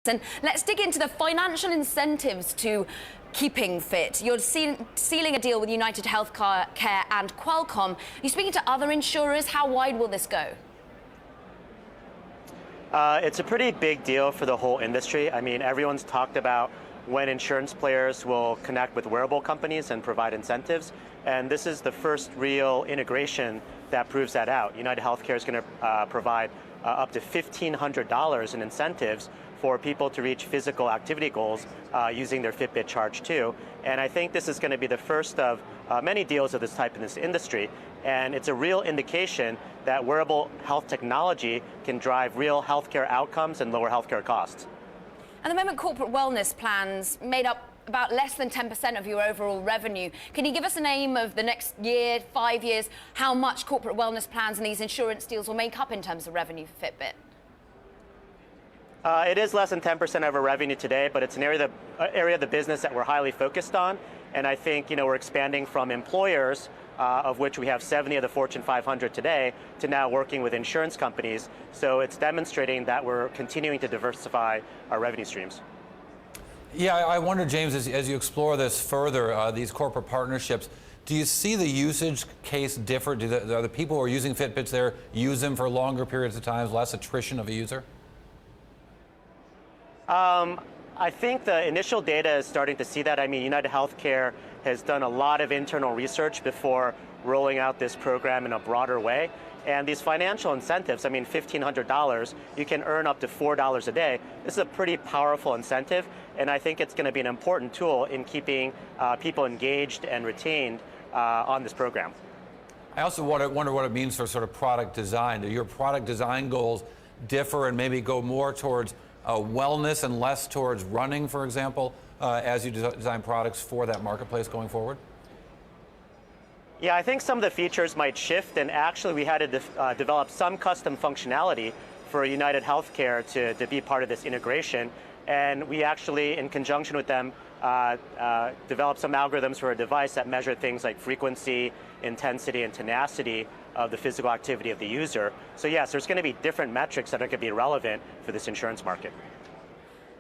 And let's dig into the financial incentives to keeping fit. You're sealing a deal with UnitedHealthCare and Qualcomm. You're speaking to other insurers. How wide will this go? It's a pretty big deal for the whole industry. I mean, everyone's talked about when insurance players will connect with wearable companies and provide incentives. And this is the first real integration that proves that out. UnitedHealthCare is going to provide up to $1,500 in incentives for people to reach physical activity goals using their Fitbit Charge 2. And I think this is going to be the first of many deals of this type in this industry. And it's a real indication that wearable health technology can drive real healthcare outcomes and lower healthcare costs. At the moment, corporate wellness plans made up about less than 10% of your overall revenue. Can you give us a name of the next year, 5 years, how much corporate wellness plans and these insurance deals will make up in terms of revenue for Fitbit? It is less than 10% of our revenue today, but it's an area of the business that we're highly focused on. And I think we're expanding from employers, of which we have 70 of the Fortune 500 today, to now working with insurance companies. So it's demonstrating that we're continuing to diversify our revenue streams. Yeah, I wonder, James, as you explore this further, these corporate partnerships, do you see the usage case differ? Do the people who are using Fitbits there use them for longer periods of time, less attrition of a user? I think the initial data is starting to see that. I mean, UnitedHealthCare has done a lot of internal research before rolling out this program in a broader way. And these financial incentives, I mean, $1,500, you can earn up to $4 a day. This is a pretty powerful incentive, and I think it's going to be an important tool in keeping people engaged and retained on this program. I also wonder what it means for sort of product design. Do your product design goals differ and maybe go more towards wellness and less towards running, for example, as you design products for that marketplace going forward? Yeah, I think some of the features might shift, and actually we had to develop some custom functionality for UnitedHealthCare to be part of this integration. And we actually, in conjunction with them, developed some algorithms for a device that measure things like frequency, intensity, and tenacity of the physical activity of the user. So yes, there's going to be different metrics that are going to be relevant for this insurance market.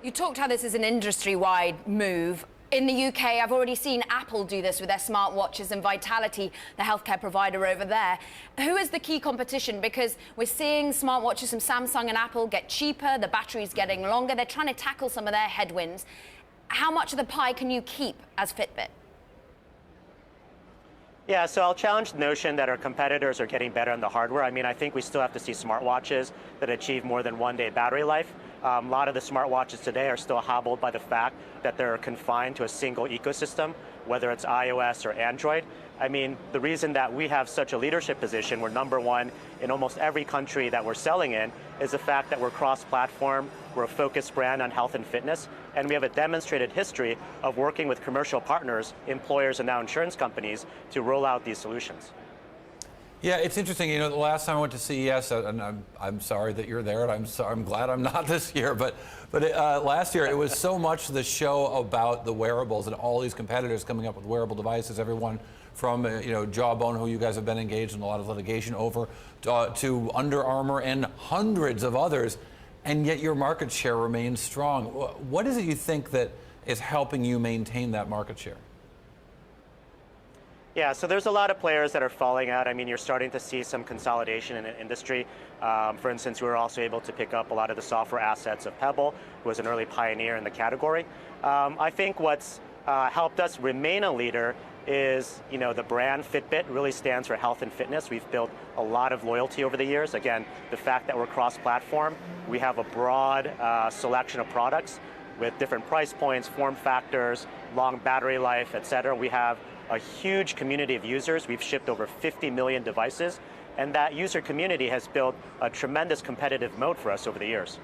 You talked how this is an industry-wide move. In the UK, I've already seen Apple do this with their smartwatches and Vitality, the healthcare provider over there. Who is the key competition? Because we're seeing smartwatches from Samsung and Apple get cheaper, the battery's getting longer. They're trying to tackle some of their headwinds. How much of the pie can you keep as Fitbit? Yeah, so I'll challenge the notion that our competitors are getting better on the hardware. I mean, I think we still have to see smartwatches that achieve more than 1 day battery life. A lot of the smartwatches today are still hobbled by the fact that they're confined to a single ecosystem, whether it's iOS or Android. I mean, the reason that we have such a leadership position, we're #1 in almost every country that we're selling in, is the fact that we're cross-platform, we're a focused brand on health and fitness, and we have a demonstrated history of working with commercial partners, employers, and now insurance companies to roll out these solutions. Yeah, it's interesting. The last time I went to CES, and I'm sorry that you're there, and I'm glad I'm not this year, but last year it was so much the show about the wearables and all these competitors coming up with wearable devices. Everyone from Jawbone, who you guys have been engaged in a lot of litigation over, to Under Armour and hundreds of others, and yet your market share remains strong. What is it you think that is helping you maintain that market share? Yeah, so there's a lot of players that are falling out. I mean, you're starting to see some consolidation in the industry. For instance, we were also able to pick up a lot of the software assets of Pebble, who was an early pioneer in the category. I think what's helped us remain a leader is, the brand Fitbit really stands for health and fitness. We've built a lot of loyalty over the years. Again, the fact that we're cross-platform, we have a broad selection of products with different price points, form factors, long battery life, et cetera. We have a huge community of users. We've shipped over 50 million devices, and that user community has built a tremendous competitive moat for us over the years.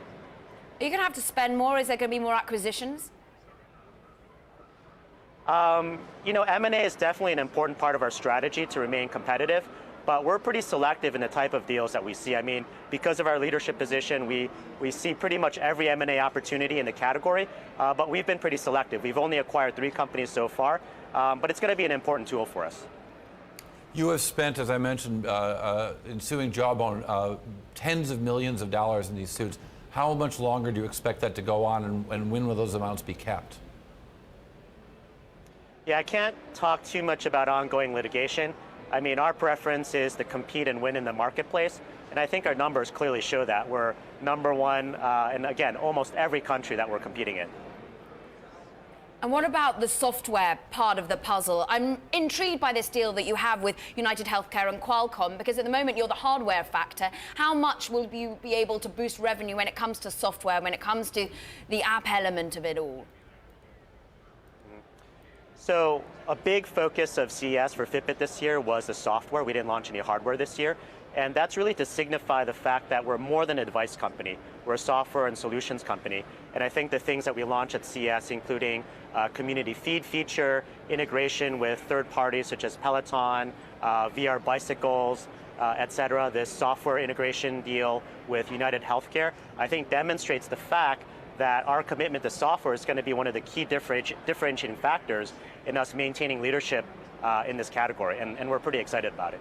Are you going to have to spend more? Is there going to be more acquisitions? M&A is definitely an important part of our strategy to remain competitive, but we're pretty selective in the type of deals that we see. I mean, because of our leadership position, we see pretty much every M&A opportunity in the category, but we've been pretty selective. We've only acquired 3 companies so far, but it's going to be an important tool for us. You have spent, as I mentioned, in suing Jawbone, tens of millions of dollars in these suits. How much longer do you expect that to go on, and when will those amounts be capped? Yeah, I can't talk too much about ongoing litigation. I mean, our preference is to compete and win in the marketplace, and I think our numbers clearly show that. We're number one, in, again, almost every country that we're competing in. And what about the software part of the puzzle? I'm intrigued by this deal that you have with UnitedHealthCare and Qualcomm, because at the moment you're the hardware factor. How much will you be able to boost revenue when it comes to software, when it comes to the app element of it all? So a big focus of CES for Fitbit this year was the software. We didn't launch any hardware this year. And that's really to signify the fact that we're more than a device company. We're a software and solutions company. And I think the things that we launched at CES, including community feed feature, integration with third parties such as Peloton, VR bicycles, et cetera, this software integration deal with UnitedHealthCare, I think demonstrates the fact that our commitment to software is going to be one of the key differentiating factors in us maintaining leadership in this category. And we're pretty excited about it.